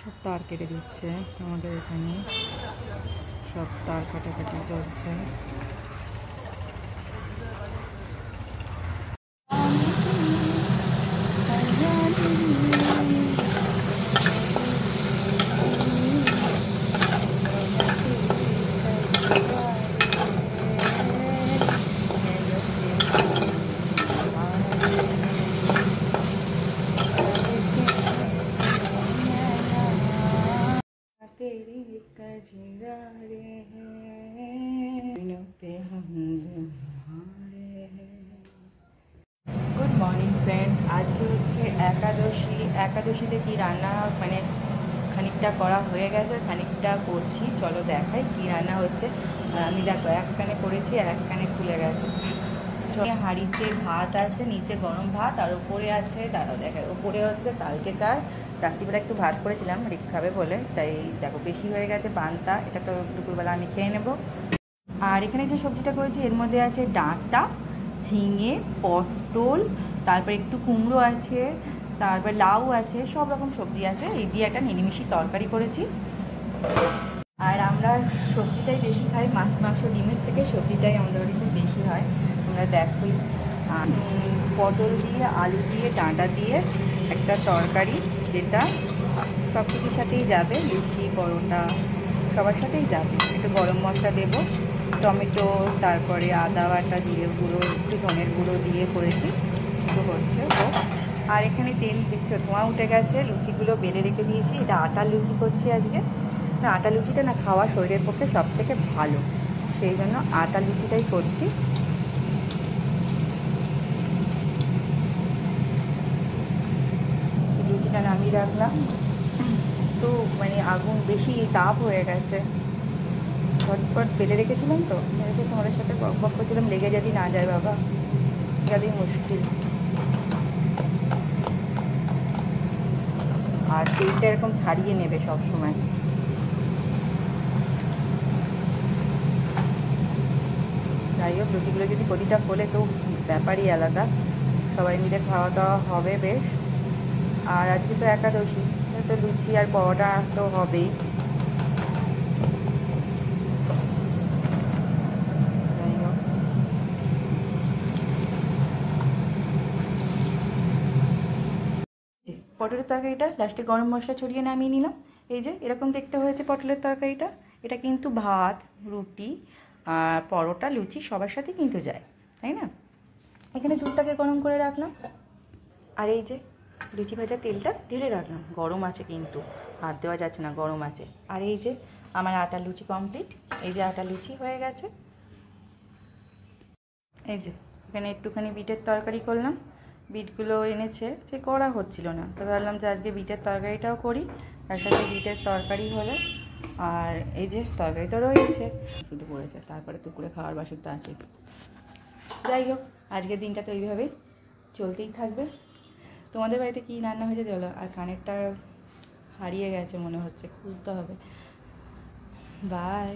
সব তার কেটে দিচ্ছে আমাদের এখানে, সব তার কাটাকাটি চলছে। গুড মর্নিং ফ্রেন্ডস, আজকে হচ্ছে একাদশী। একাদশীতে কি রান্না মানে খানিকটা করা হয়ে গেছে, খানিকটা করছি, চলো দেখাই কি রান্না হচ্ছে। আমি দেখো এক কানে করেছি আর এক কানে খুলে গেছে। হাঁড়িতে ভাত আছে, নিচে গরম ভাত, আর ওপরে আছে দাঁড়াও দেখায়, ওপরে হচ্ছে কালকেকার রাত্রিবেলা একটু ভাত করেছিলাম রিক খাবে বলে, তাই দেখো বেশি হয়ে গেছে পান্তা, এটা তো দুপুরবেলা আমি খেয়ে নেব। আর এখানে যে সবজিটা করেছি এর মধ্যে আছে ডাঁটা, ঝিঙে, পটল, তারপর একটু কুমড়ো আছে, তারপর লাউ আছে, সব রকম সবজি আছে। এই দিয়ে একটা নিরামিষি তরকারি করেছি। আর আমরা সবজিটাই বেশি খাই, মাছ মাংস ডিমের থেকে সবজিটাই আমাদের বাড়িতে বেশি হয়। তোমরা দেখোই পটল দিয়ে আলু দিয়ে ডাঁটা দিয়ে একটা তরকারি, যেটা সব কিছুর সাথেই যাবে, লুচি পরোটা সবার সাথেই যাবে। একটু গরম মশলা দেবো, টমেটো, তারপরে আদা বাটা, জিরে গুঁড়ো, একটু ধনের গুঁড়ো দিয়ে করেছি, একটু হচ্ছে তো। আর এখানে তেল দেখছো ধোঁয়া উঠে গেছে, লুচিগুলো বেলে রেখে দিয়েছি। এটা আটার লুচি করছি আজকে। না, আটা লুচিটা না খাওয়া শরীরের পক্ষে সব থেকে ভালো, সেই জন্য আটা লুচিটাই করছি। লুচিটা নামিয়ে রাখলাম, তো মানে আগুন বেশি তাপ হয়ে গেছে, ঝটপট বেলে রেখেছিলাম, তো তোমাদের সাথে বক বক করছিলাম, লেগে যদি না যায় বাবা, গেলেই মুশকিল। আর তেলটা এরকম ছাড়িয়ে নেবে সব সময়। যাই হোক, লুচিগুলো যদি প্রতিটা ফোলে তো ব্যাপারই আলাদা, সবাই মিলে খাওয়া দাওয়া হবে বেশ। আর আজকে তো একাদশী, তো লুচি আর পরোটা তো হবেই। যাই হোক, পটলের তরকারিটা লাস্টে গরম মশলা ছড়িয়ে নামিয়ে নিলাম। এই যে এরকম দেখতে হয়েছে পটলের তরকারিটা। এটা কিন্তু ভাত, রুটি আর পরোটা, লুচি সবার সাথে কিন্তু যায়, তাই না? এখানে দুধটাকে গরম করে রাখলাম, আর এই যে লুচি ভাজা তেলটা ঢেলে রাখলাম, গরম আছে কিন্তু হাত দেওয়া যাচ্ছে না, গরম আছে। আর এই যে আমার আটা লুচি কমপ্লিট, এই যে আটা লুচি হয়ে গেছে। এই যে এখানে একটুখানি বিটের তরকারি করলাম, বিটগুলো এনেছে, সে করা হচ্ছিল না, তো ভাবলাম যে আজকে বিটের তরকারিটাও করি, তার সাথে বিটের তরকারি হলে। আর এই যে তরকারি তো রয়েছে, শুধু পড়েছে, তারপরে দুপুরে খাওয়ার বাসনটা আছে। যাই হোক, আজকের দিনটা তো এইভাবেই চলতেই থাকবে। তোমাদের বাড়িতে কী রান্না হয়েছে চলো। আর কানেরটা হারিয়ে গেছে মনে হচ্ছে, খুঁজতে হবে। বাই।